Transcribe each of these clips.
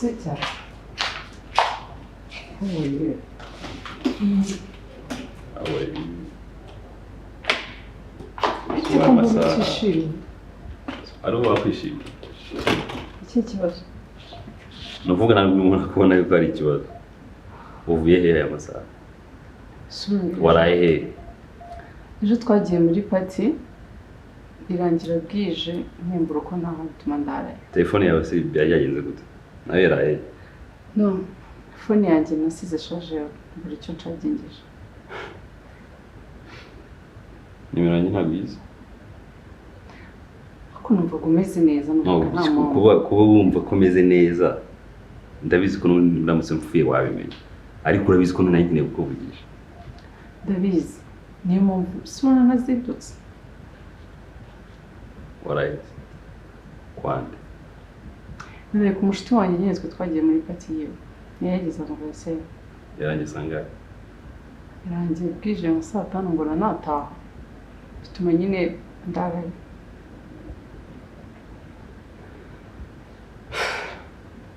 C'est ça. Oui. Ah ouais. Tu comprends ce chien? Alors on va pêcher. Iki kibazo? Nuvuga ntabwo umuntu akubona yuko ari ikibazo. Uvuye hehe aya masaha? Waraye hehe? Ejo twagiye muri party birangira bwije mpembura ko nta hantu tuma ndaraye. Telefone yawe se byagenze gute? Nawe yaraye? No, phone yanjye nasize charge buri cyo ncagingeje. Nimero yanjye ntabwo yize. Ko numva umeze neza kuba wumva ko umeze neza ndabizi ko ndamutse mfuye wabimenya ariko urabizi ko nari nkeneye kukuvugisha. Ndabizi niyo mpamvu sibona nazindutse. Waraye kwande none ku mushiti wanjye nyine twagiye muri party yewe yagize anniversaire yarangiye sangahe? yarangiye bwije mu saa 5 ngo nataha bituma nyine ndaraye.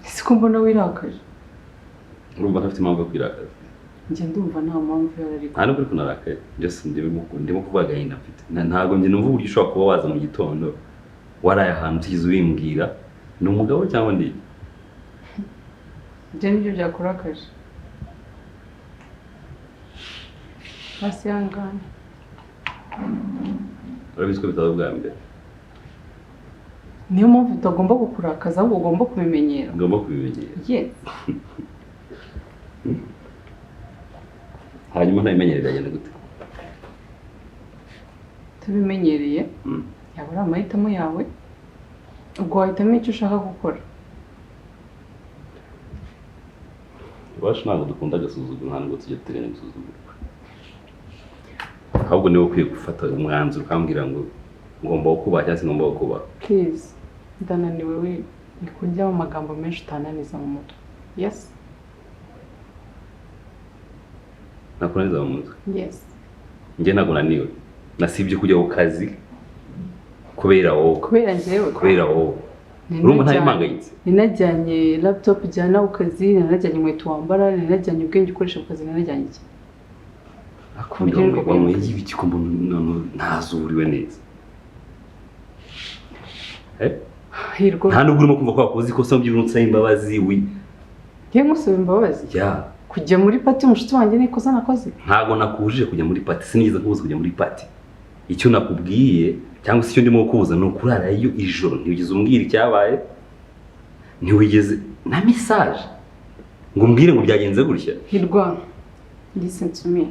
Siko mbona wirakaje. Urumva ntafite impamvu yo kwirakaza? Njye ndumva nta mpamvu yarari. Nta nubwo kunarakaye just ndimo kuvuga agahinda mfite. Ntago njye numva uburyo ushobora kuba waza mu gitondo waraye ahantu utigeze ubimbwira ni umugabo cyangwa ndi? Njye nibyo byakurakaje. Hasi yangana. Urabizi ko bitaba bwa mbere. Niyo mpamvu utagomba kukurakaza ahubwo ugomba kubimenyera. Ugomba kubimenyera. Yes. Hanyuma ntabimenyere byagenda gute? Tubimenyereye yaba ari amahitamo yawe ubwo wahitamo icyo ushaka gukora. Iwacu ntabwo dukunda agasuzuguro nta nubwo tujya duteganya gusuzugurwa. Ahubwo niwe ukwiye gufata umwanzuro ukambwira ngo ngomba kukubaha cyangwa se ngomba kukubaha. Please, ndananiwe we ni kurya amagambo menshi utananiza mu mutwe. Yes. Nakunaniza mu mutwe? Yes. Njye ntabwo naniwe. Nasibye kujya ku kazi kubera wowe. Kubera njyewe? Kubera wowe. Urumva nta impangayitse? Ninajyanye laptop ijyana ku kazi, ninajyanye inkweto wambara, ninajyanye ubwenge ukoresha ku kazi, ninajyanye iki? Akubwira ngo mu y'ibiki ko mbona ntazuriwe neza. Hirwa. Nta nubwo urimo kumva ko wakoze ikosa by'urunsa imbabazi wi. Ngiye musaba imbabazi? Ya. Kujya muri party umushiti wanjye nikoza nakoze? Ntago nakubujije kujya muri party, sinigeze kubuza kujya muri party. Icyo nakubwiye cyangwa se icyo ndimo kubuza no kurara iyo ijoro ntiwigeze umbwira icyabaye. Ntiwigeze na message ngo umbwire ngo byagenze gutya. Hirwa. Listen to me.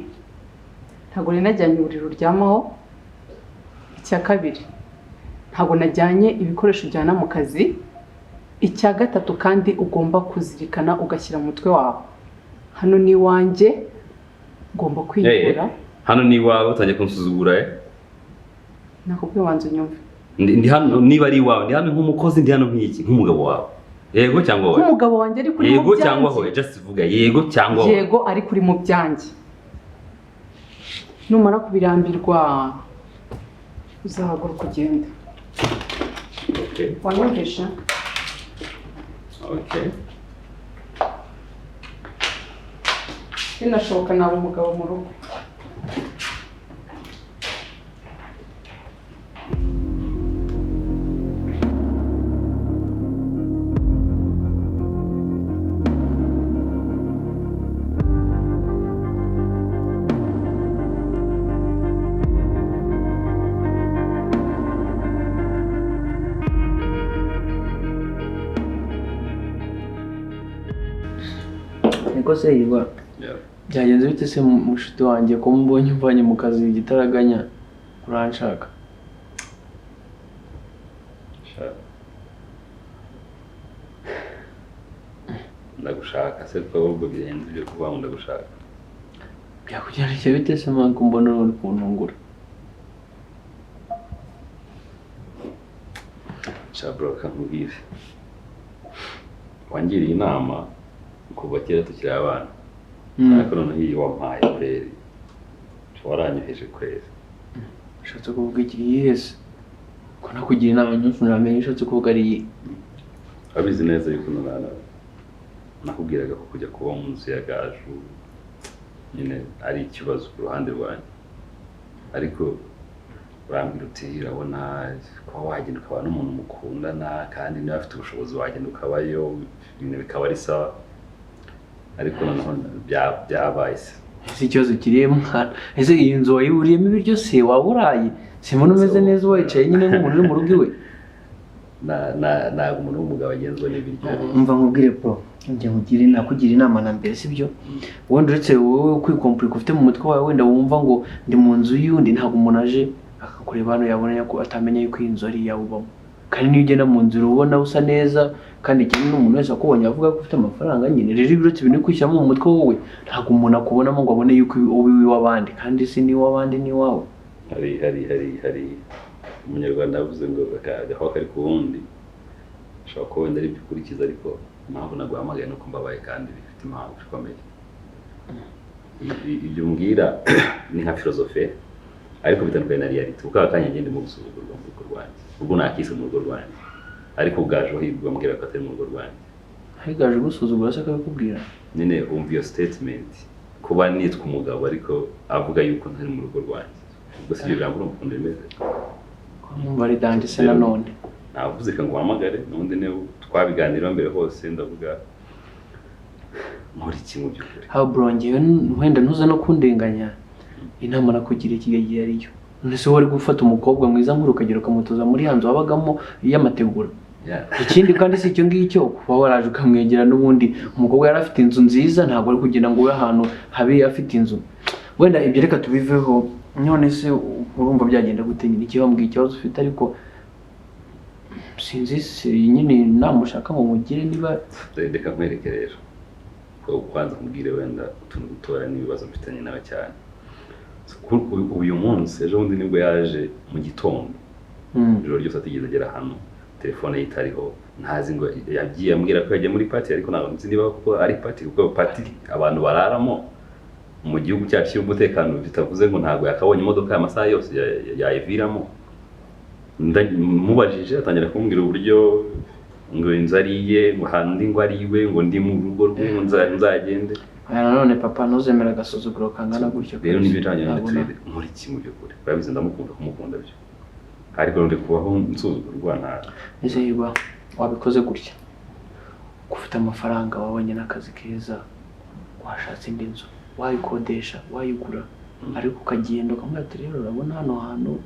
Ntago ninajyanye uburiro uryamaho. Icya kabiri. Ntago najyanye ibikoresho ujyana mu kazi. Icya gatatu kandi ugomba kuzirikana ugashyira mu mutwe wawe. Hano ni wanje ngomba kwigura. Hano ni wawe utangiye kunsuzugura Nakubwiye wanze nyumve. Ndi hano niba ari wawe, ndi hano nk'umukozi, ndi hano nk'iki nk'umugabo wawe. Yego cyangwa wowe? Nk'umugabo wanjye ari kuri mu byanjye. Yego cyangwa wowe? Just vuga yego cyangwa wowe. Yego ari kuri mu byanjye. Numara kubirambirwa uzahaguruka ugenda. Okay. Wanyumvisha? Okay. Binashoboka nawe umugabo mu rugo. Niko se Hirwa. Yeah. Byagenze bite se mushiti wanjye ko mbonye mvanye mu kazi gitaraganya uranshaka? Ndagushaka se ko ubwo birenze byo kuba ndagushaka. Byakugendekeye bite se manko mbona uri kuntungura? Shabro kamubwire. Wangiriye inama kuva kera tukiri abana. Ariko noneho iyi wampaye kweri. Waranyoheje kweri. Ushatse kuvuga iki yese? Ko nakugira inama nyinshi namenye ushatse kuvuga ari iyi. Abizi neza yuko nana nakubwiraga ko kujya kuba mu nzu ya Gaju nyine ari ikibazo ku ruhande rwanjye, ariko urambwira uti urabona kuba wagenda ukaba n'umuntu mukundana kandi niba afite ubushobozi wagenda ukabayo ibintu bikaba ari sawa, ariko noneho byabaye se. Ese ikibazo kiriye mwana, ese iyi nzu wayiburiyemo ibiryo se waba uraye? Simona umeze neza wicaye nyine nk'umuntu uri mu rugo iwe? Ntabwo umuntu w'umugabo agenzwa n'ibiryo. Umva nkubwire bro, njye nakugira inama na mbere sibyo? Wenda uretse wowe kwikomplika ufite mu mutwe wawe wenda wumva ngo ndi mu nzu y'undi, ntabwo umuntu aje akakureba hano yabona ko atamenya yuko iyi nzu ari iyawe ubamo. Kandi niyo ugenda mu nzira ubona usa neza kandi ikindi n'umuntu wese akubonye avuga ko ufite amafaranga nyine, rero uretse ibintu kwishyiramo mu mutwe wowe ntabwo umuntu akubonamo ngo abone yuko uri uw'abandi, kandi si ni uw'abandi ni iwawe. Hari umunyarwanda yavuze ngo agaho kari ku wundi, ushobora kuba wenda ari byo ukurikiza, ariko impamvu naguhamagaye nuko mbabaye kandi bifite impamvu ikomeye. Ibyo mbwira ni nka filozofe ariko bitandukanye na reality, kuko akanya ngende mu gusuzugurwa mu rugo rwanjye, ubwo nakise mu rugo rwanjye, ariko ubwaje hirwa mbwira ko atari mu rugo rwanjye. Higaje gusuzugura se akabikubwira? Nyine umva iyo statement, kuba nitwa umugabo ariko avuga yuko ntari mu rugo rwanjye, ubwo si ibyo jambo n'urukundo rimeze. Numva ari dandise nanone. Navuze ko nguhamagare n'undi ne twabiganiraho mbere hose, ndavuga muri kimwe by'ukuri. Ha bro, ngewe wenda ntuza no kundenganya, inama nakugira ikigagiye ariyo. Nese wari gufata umukobwa mwiza nkuru ukagera ukamutoza muri hanze wabagamo y'amategura. Ikindi kandi si icyo ngicyo kuba waraje ukamwegera n'ubundi umukobwa yari afite inzu nziza, ntabwo ari kugenda ngo we ahantu habe afite inzu. Wenda ibyo reka tubiveho, none se urumva byagenda gute nyine iki wambwiye ikibazo ufite, ariko sinzi se nyine namushaka ngo mugire niba reka nkwereke rero ko kwanza kumbwire wenda utuntu gutora n'ibibazo mfitanye nawe cyane. Uyu munsi ejo bundi nibwo yaje mu gitondo, ijoro ryose atigeze agera hano, telefone ye itariho, ntazi ngo yagiye ambwira ko yagiye muri party, ariko ntabwo nzi niba kuko ari party, kuko party abantu bararamo mu gihugu cyacu cy'umutekano, bitavuze ngo ntabwo yakabonye imodoka y'amasaha yose yayiviramo. Mubajije atangira kumbwira uburyo ngo inzu ari iye, ngo handi ngo ari iwe, ngo ndi mu rugo rwe, ngo nzagende. None papa ntuzemera agasuzuguro kangana gutyo. Rero n'ibijanye n'uturere muri kimwe byo kure, babize ndamukunda kumukunda byo, ariko nde kubaho nsuzugurwa nta. Ese yiba wabikoze gutya, ufite amafaranga, wabonye n'akazi keza, washatse indi nzu, wayikodesha, wayigura, ariko ukagenda ukamubwira ati rero urabona hano hantu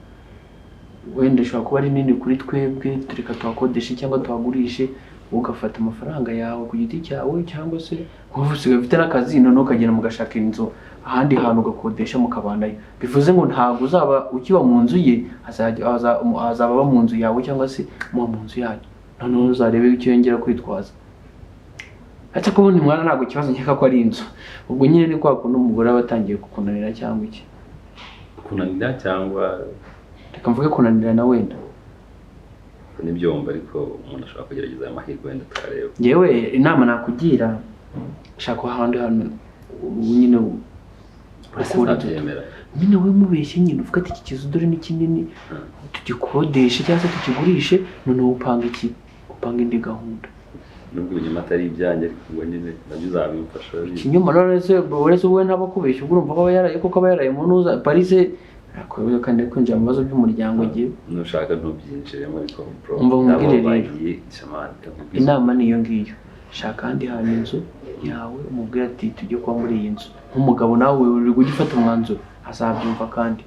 wenda ushobora kuba ari nini kuri twebwe, tureka tuhakodeshe cyangwa tuhagurishe, ugafata amafaranga yawe ku giti cyawe, cyangwa se wowe usigaye ufite n'akazi noneho ukagenda mugashaka inzu ahandi hantu ugakodesha mukabanayo. Bivuze ngo ntabwo uzaba ukiba mu nzu ye, azaba aba mu nzu yawe cyangwa se mu nzu yanyu, noneho uzarebe icyo yongera kwitwaza. Ati kubona umwana ntabwo ikibazo nkeka ko ari inzu, ubwo nyine ni kwa kundi umugore aba atangiye kukunanira cyangwa iki? Kunanira cyangwa reka mvuge kunanira na wenda n'ibyomba, ariko umuntu ashobora kugerageza amahirwe wenda tukareba. Yewe inama nakugira, shaka ahandi hano nyine ukuri byemera, nyine we mubeshye nyine uvuga ati iki kizu dore ni kinini, tugikodeshe cyangwa se tukigurishe, noneho upanga iki, upanga indi gahunda. Nubwo inyuma atari ibyanjye, ariko ubwo nyine nabyo uzabimfasha. Ikinyoma none se uretse wowe ntabakubeshya, ubwo urumva ko aba yaraye, kuko aba yaraye mu ntuza Parise, akoze kandi kwinjira mu bibazo by'umuryango giye. Nushaka ntubyinjiremo, ariko umva umubwire rero, inama niyo ngiyo, shaka ahandi hantu inzu yawe, umubwire ati tujye kuba muri iyi nzu. Nk'umugabo nawe uri gufata umwanzuro, azabyumva kandi.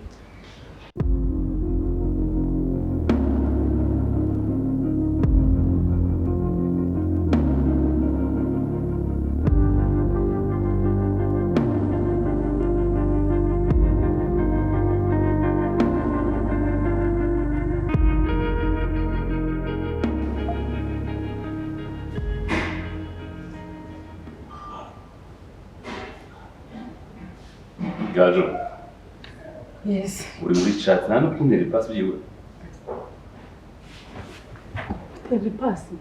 Gaju. Yes. Uri muri chat nta n'ukuntera ipasi byiwe. Utera ipasi?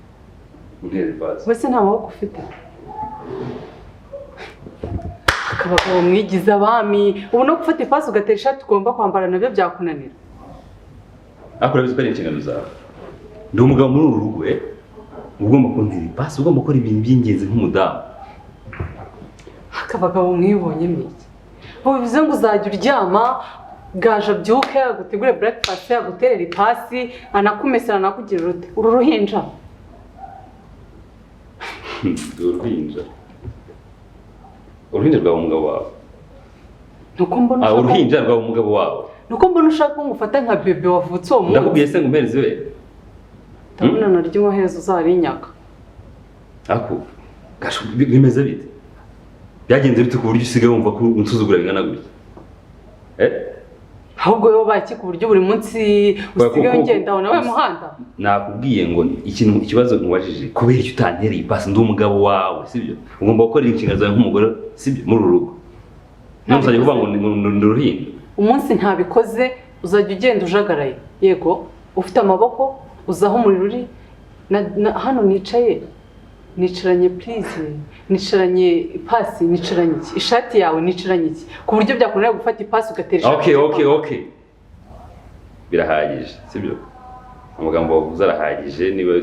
Untera ipasi. Wese nta maboko ufite? Akabagabo mwigize abami, ubu no gufata ipasi ugatera ishati ugomba kwambara nabyo byakunanira. Ariko urabizi ko ari inshingano zawe. Ndi umugabo muri uru rugo, ugomba kuntera ipasi, ugomba gukora ibintu by'ingenzi nk'umudamu. abagabo mwibonye miki ubu bivuze ngo uzajya uryama gaje abyuke agutegure breakfast aguterera ipasi anakumesera anakugira urute uru ruhinja uruhinja rwawe umugabo wawe nuko mbona uruhinja rwawe umugabo wawe nuko mbona ushaka ko ngufata nka bebe wavutse uwo munsi ndakubwiye se ngo umpereze we ndabona naryo nkohereza uzarinyaka ako gasho bimeze bite byagenze bite ku buryo usigaye wumva ko unsuzugura bingana gutya ahubwo yo baki ku buryo buri munsi usigaye ugenda nawe muhanda nakubwiye ngo ikibazo nkubajije kubera icyo utantereye ipasi ndi umugabo wawe sibyo ugomba gukora inshingano zawe nk'umugore sibyo muri uru rugo ntusajye kuvuga ngo ndi uruhinja umunsi ntabikoze uzajya ugenda ujagaraye yego ufite amaboko uzaho umuriro uri hano nicaranye please nicaranye ipasi nicaranye iki ishati yawe nicaranye iki ku buryo byakunanira gufata ipasi ugatera ishati okay birahagije sibyo amagambo wavuze arahagije niba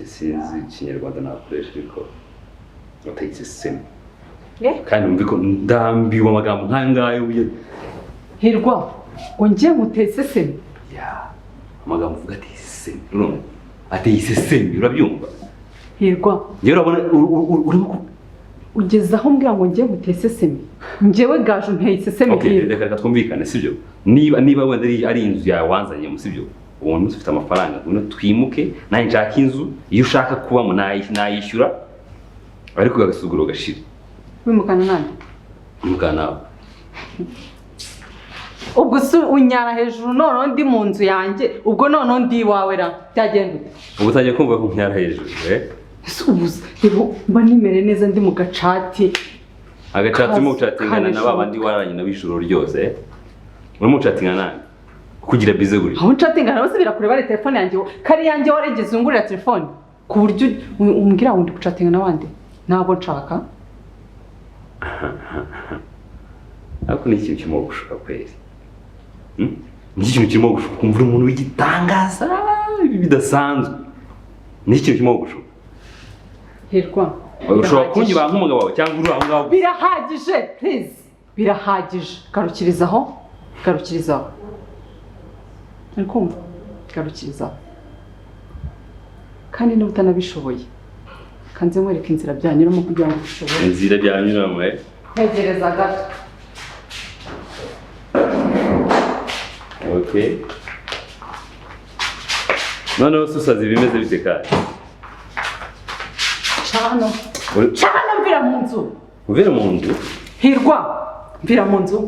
sinzi ikinyarwanda nakoresha ariko utayitse semi kandi umva ko ndambiwe amagambo nk'ayo hirwa ngo njye ngutetse semi amagambo uvuga ati semi urumva ateyise semi urabyumva hirwa njyewe urabona urimo ugeze aho mbwira ngo njye ngutetse semi njyewe gaje nteyise semi reka twumvikane sibyo niba wenda ari inzu yawe wanzanye mu sibyo uwo munsi ufite amafaranga ngo twimuke nawe nshaka inzu iyo ushaka kubamo nayishyura ariko agasuguro gashira wimukana nande wimukana nawe ubwo se unyara hejuru noneho ndi mu nzu yanjye ubwo noneho ndi iwawe ra byagenda ute ubu utangiye kumva ko unyara hejuru mba nimere neza ndi mu gacati agacati urimo gucatingana na babandi waranye nabo ijoro ryose urimo gucatingana nande kugira bize guri aho ncatingana bose birakureba ari telefone yanjye kari yanjye warigeze ungurira telefone ku buryo umbwira ngo ndi gucatingana n'abandi ntabwo nshaka ariko ni ikintu kirimo gushuka kwezi ni ikintu kirimo gushuka kumva umuntu w'igitangaza bidasanzwe ni ikintu kirimo gushuka hirwa ushobora kunyura nk'umugabo wawe cyangwa uri aho ngaho birahagije please birahagije garukirizaho uri kumva garukirizaho kandi niba utanabishoboye kanze nkwereka inzira byanyuramo kugira ngo ubishoboye inzira byanyuramo ntegereza gato okay noneho susazi bimeze bite kandi Chano mvira mu nzu uvira mu nzu hirwa mvira mu nzu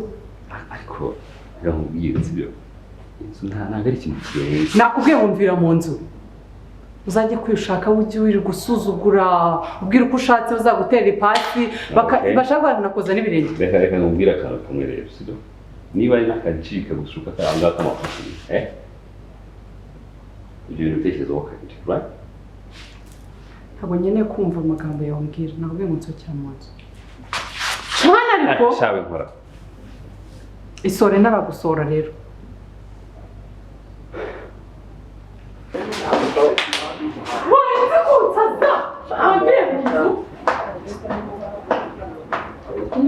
ariko ndamubwira sibyo inzu ntabwo ari ikintu kirenze nakubwiye ngo mvira mu nzu uzajye kwishaka ujye wiri gusuzugura ubwira uko ushatse uzagutera ipasi bashaka kunakoza n'ibirenge reka nkubwire akantu kamwe rero sibyo niba ari n'akajika gushuka karanga k'amafuti ibyo bintu bitekerezo wakabiri right ntabwo nkeneye kumva amagambo yawe mbwira ntabwo ngo nsohokera mu nzu cyane ariko shawe nkora isore naragusora rero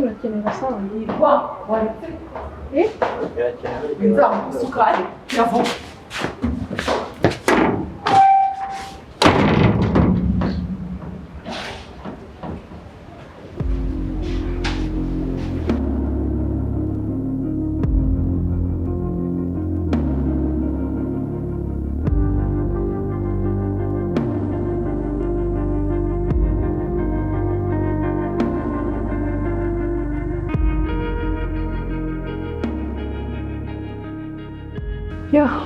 urakenera sawa hirwa waretse inzamusukari yavuga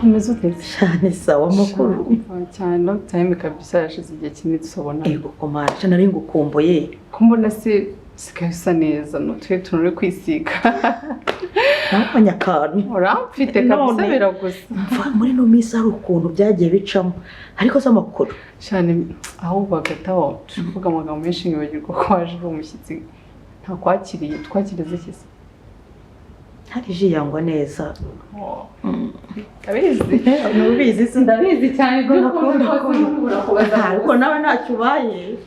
umeze ute cyane sawa makuru cyane no time kabisa yashize igihe kinini dusobona ego komaje nari ngukumbuye kumbona se sikaye usa neza n'utuye tunure kwisiga ntabanya akantu uramfite kabisa biragusa mva muri no minsi hari ukuntu byagiye bicamo ariko se amakuru cyane aho bagataho tuvuga amagambo menshi nkibagirwa ko waje uri umushyitsi nta kwakiriye twakirize iki se hari ji yangwa neza. Ndabizi. Nubizi se? Ndabizi cyane ko Ndakunda kubura kubaza. ariko nawe ntacyo ubaye.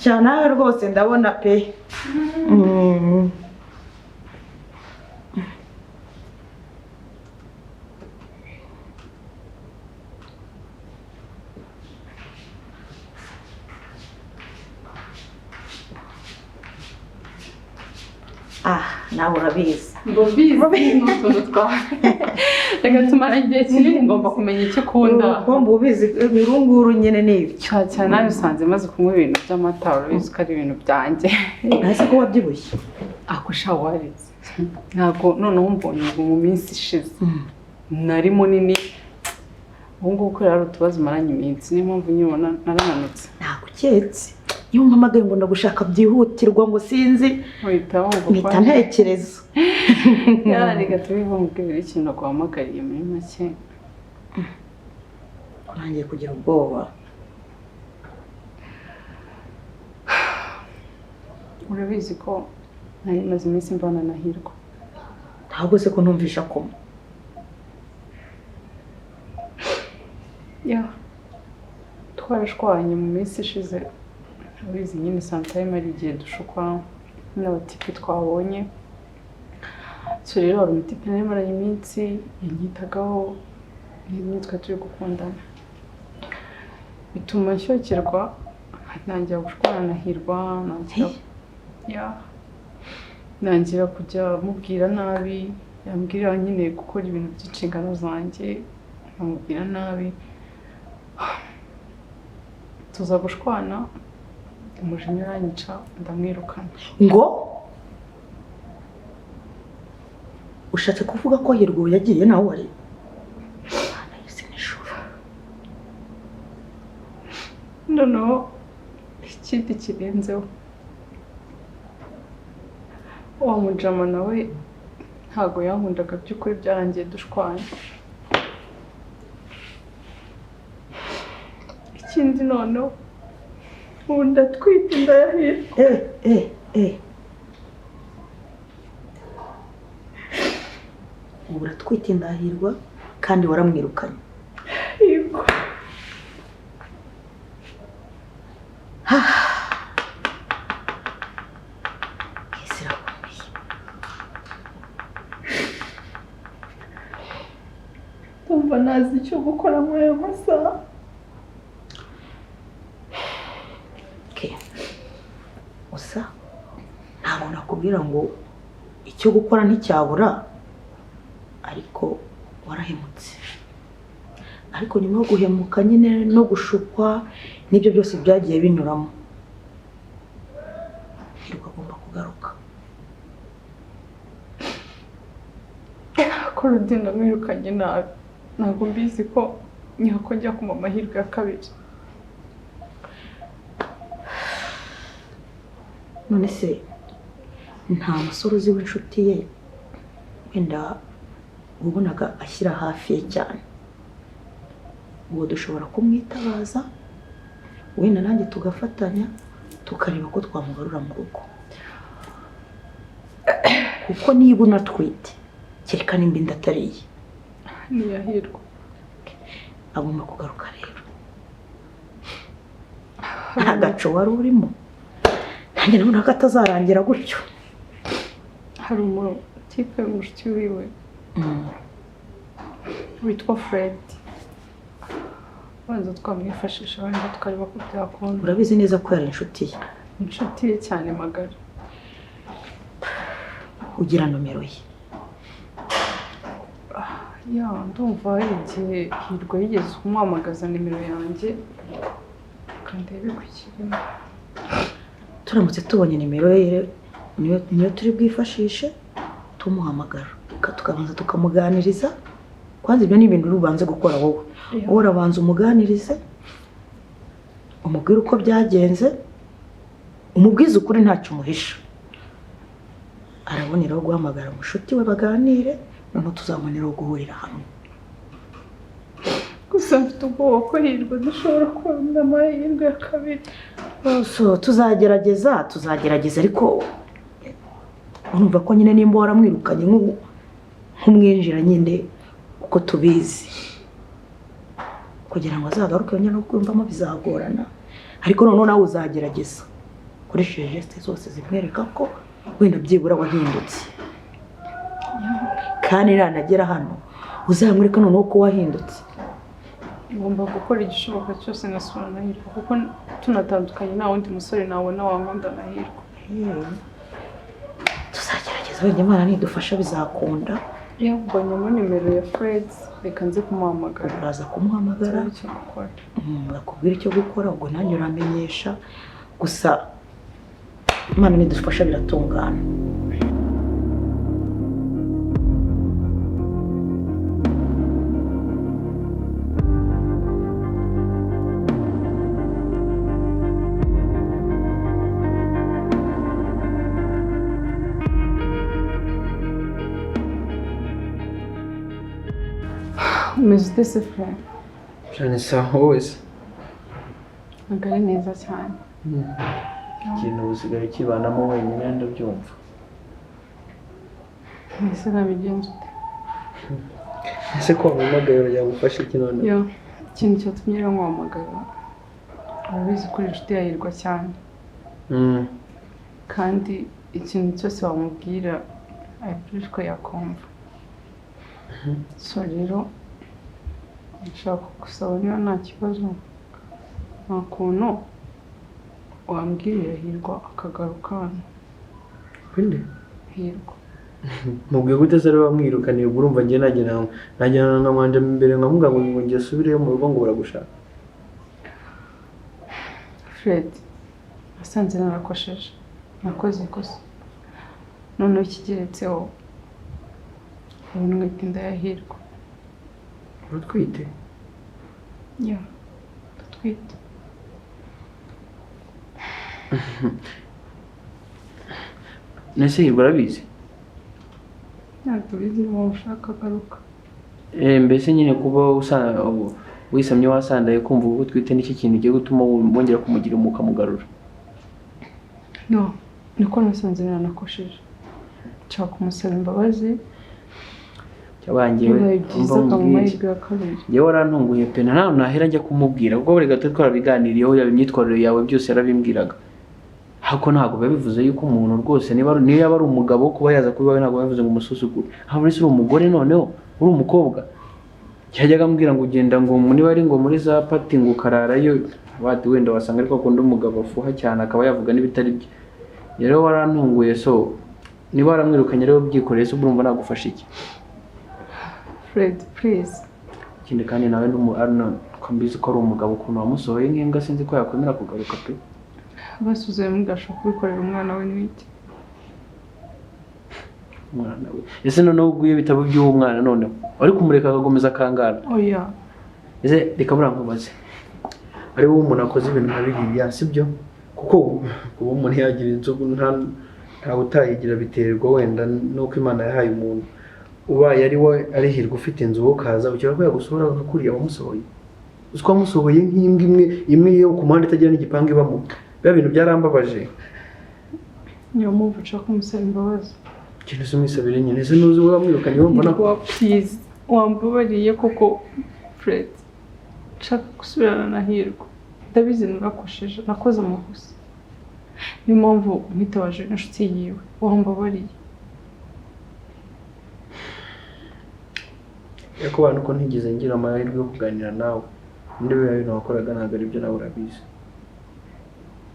Cyane nawe rwose ndabona pe. Nawe urabizi. Mbizi n'utuntu twawe. Reka tumara igihe kinini ngomba kumenya icyo ukunda. Ngomba ubizi ibirunguru nyine n'ibyo. Cyane nawe usanze maze kunywa ibintu by'amata urabizi ko ari ibinto byanjye. Nasi ko wabyibushye. Akusha warize. Ntabwo noneho mbonye ubu mu minsi ishize. Nari munini. Ubu ngubu ko rero utubazo maranye iminsi niyo mpamvu nyibona narananutse. Naguketse. Iyo mpamagaye ngo ndagushaka byihutirwa ngo sinzi. Mpita ntekereza. Reka tubive mubwira ikintu naguhamagariye muri make. Urangiye kugira ubwoba. Urabizi ko nari maze iminsi mbana na Hirwa. Ntabwo se ko ntumvisha ko. Twarashwanye mu minsi ishize. Urabizi nyine sometime ari igihe dushukwa n'abatipe twabonye. So rero hari umutipe nari maranye iminsi yanyitagaho nitwe turi gukundana. Bituma nshyokirwa ntangira gushwana na Hirwa nangira kujya mubwira nabi yambwira nyine gukora ibintu by'inshingano zanjye nkamubwira nabi. Tuza gushwana umujinya uranyica ndamwirukana. Ngo ushatse kuvuga ko Hirwa yagiye nawe wari? Nahise nishura. Noneho ikindi kirenzeho uwo mujama nawe ntabwo yankundaga by'ukuri byarangiye dushwanya. Ikindi noneho ubu ndatwite inda ya Hirwa. Ubu uratwite inda ya Hirwa kandi waramwirukanye. Yego. Tumva nazi icyo gukora muri ayo masaha. Usa ntabwo nakubwira ngo icyo gukora nticyabura ariko warahemutse. Ariko nyuma yo guhemuka nyine no gushukwa n'ibyo byose byagiye binyuramo. Hirwa agomba kugaruka. Ko Rudinda mwirukanye nabi. Ntabwo mbizi ko nyako njya kuma amahirwe ya kabiri. None se nta musore uzi w'inshuti ye wenda ubonaga ashyira hafi ye cyane? Uwo dushobora kumwitabaza wenda nanjye tugafatanya tukareba ko twamugarura mu rugo. Kuko niba unatwite kereka nimba inda atari iye. Niya Hirwa. Agomba kugaruka rero. Nta gaco wari urimo. Nanjye nabona ko atazarangira gutyo. Hari umutipe w'umushuti wiwe witwa Fred. Banza twamwifashisha wenda tukareba ko byakunda. Urabizi neza ko yari inshuti ye? Inshuti ye cyane magara. Ugira nomero ye? Ndumva hari igihe Hirwa yigeze kumuhamagaza nimero yanjye kandi yabikwishyiramo. Turamutse tubonye nimero ye niyo turi bwifashishe tumuhamagara tukabanza tukamuganiriza. Kwanza ibyo ni ibintu urubanze gukora wowe. Wowe urabanza umuganirize umubwire uko byagenze umubwize ukuri ntacyo umuhisha. Araboneraho guhamagara umushuti we baganire noneho tuzamuneraho guhurira hamwe. Gusa mfite ubwoba ko Hirwa dushobora kubona amahirwe ya kabiri. So tuzagerageza ariko urumva ko nyine nimba waramwirukanye nk'umwinjira nyine uko tubizi kugira ngo azagaruke yongere no kwiyumvamo bizagorana ariko noneho nawe uzagerageza ukoresheje geste zose zimwereka ko wenda byibura wahindutse kandi nanagera hano uzamwereka noneho ko wahindutse ngomba gukora igishoboka cyose ngasura Nahirwa kuko tunatandukanye nta wundi musore nabona wankunda Nahirwa. Tuzagerageza wenda Imana nidufasha bizakunda. Mbonyemo nimero ya Fred reka nze kumuhamagara. Uraza kumuhamagara bakubwira icyo gukora ubwo nanjye uramenyesha gusa Imana nidufasha biratungana. Umeze ute se Fred? Cyane sawa wese. Ntabwo ari neza cyane. Ikintu usigaye kibanamo wenyine ndabyumva. Mbese nabigenza ute? Ese ko wamamagaye yagufasha iki none? Yo, ikintu cyatumye rero nkuhamagara. Urabizi ko inshuti yahirwa cyane. Kandi ikintu cyose wamubwira ayipfuje ko yakumva. So rero nshaka gusaba niba nta kibazo nta kuntu wambwirira Hirwa akagaruka hano. Kwinde? Hirwa. Mubwiye gute se rero bamwirukaniye urumva ngiye nagena nkamwanje imbere nkamuga ngo ngiye asubire mu rugo ngo baragushaka. Fred, asanze narakosheje. Nakoze ikosa. Noneho ikigeretseho mwite inda ya Hirwa. Urutwite? Ya, ndatwite. Nese Hirwa arabizi? Ntabwo bizi niba ushaka agaruka. Mbese nyine kuba wisamye wasandaye kumva ubu utwite n'iki kintu giye gutuma wongera kumugira umukamugarura? No, niko nasanze narakosheje. Nshaka kumusaba imbabazi. Cyabangiwe yewe warantunguye pe nta nahera njya kumubwira kuko buri gato twarabiganiriyeho yabimyitwarire yawe byose yarabimbwiraga. Hako ntago bivuze yuko umuntu rwose niba ari umugabo kuba yaza kuba ntago bivuze ngo umusuzugure. Aho muri umugore noneho uri umukobwa. Cyajyaga ambwira ngo ugenda ngo niba ari ngo muri za pati ngo kararayo bati wenda wasanga ariko akunda umugabo afuha cyane akaba yavuga n'ibitari bye. Rero warantunguye so niba waramwirukanye rero byikoreye se urumva nagufasha iki? Fred, please. Ikindi kandi nawe n'umuarno kambizi ko ari umugabo ukuntu wamusohoye nk'imbwa sinzi ko yakwemera kugaruka pe. Basuzuye mugasho kubikorera umwana we n'ibiti. Umwana we. Ese noneho uguye bitabo by'uwo mwana noneho. Ari kumureka akagomeza akangara. Oya. Ese reka murankubaze. Ari wowe umuntu akoze ibintu nka biriya sibyo? Kuko uwo umuntu yagira inzogo nta utayigira biterwa wenda nuko Imana yahaye umuntu. Ubaye ari we ari Hirwa ufite inzu ukaza ukira ko yagusura akakuriya wamusohoye. Uziko wamusohoye nk'imbwa imwe yo ku muhanda itagira n'igipangu ibamo. Biba bintu byarambabaje. Niyo mpamvu nshaka kumusaba imbabazi. Kintu se mwisabire nyine se nuzi wowe wamwirukanye wumva nako. Please, wambabariye koko Fred. Nshaka gusubirana na Hirwa. Ndabizi narakosheje nakoze amakosa. Niyo mpamvu mwitabaje n'inshuti yiwe. Wambabariye. Yako bantu ko ntigeze ngira amahirwe yo kuganira nawe. Ndebe yawe nakoraga ntago ari byo nawe urabizi.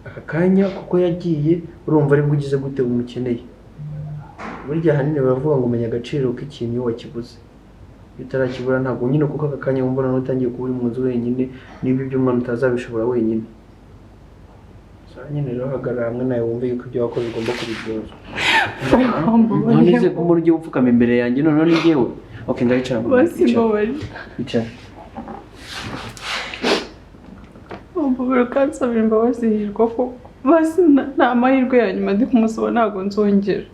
Aka kanya kuko yagiye urumva ari bwugize gute umukeneye. Burya hanini baravuga ngo umenya agaciro k'ikintu iyo wakibuze. Bitarakibura ntago nyine kuko aka kanya wumva nawe utangiye kuba uri mu nzu wenyine niba ibyo umwana utazabishobora wenyine. Sasa nyine rero hagarara hamwe nawe wumve yuko ibyo wakoze ugomba kubigozwa. None se kumuri ugiye upfukama imbere yanjye none ni ngewe. Okay, ndayicara mu basi icara. Mbabura kansabira imbabazi Hirwa ko basi nta mahirwe ya nyuma ndi kumusaba ntago nzongera.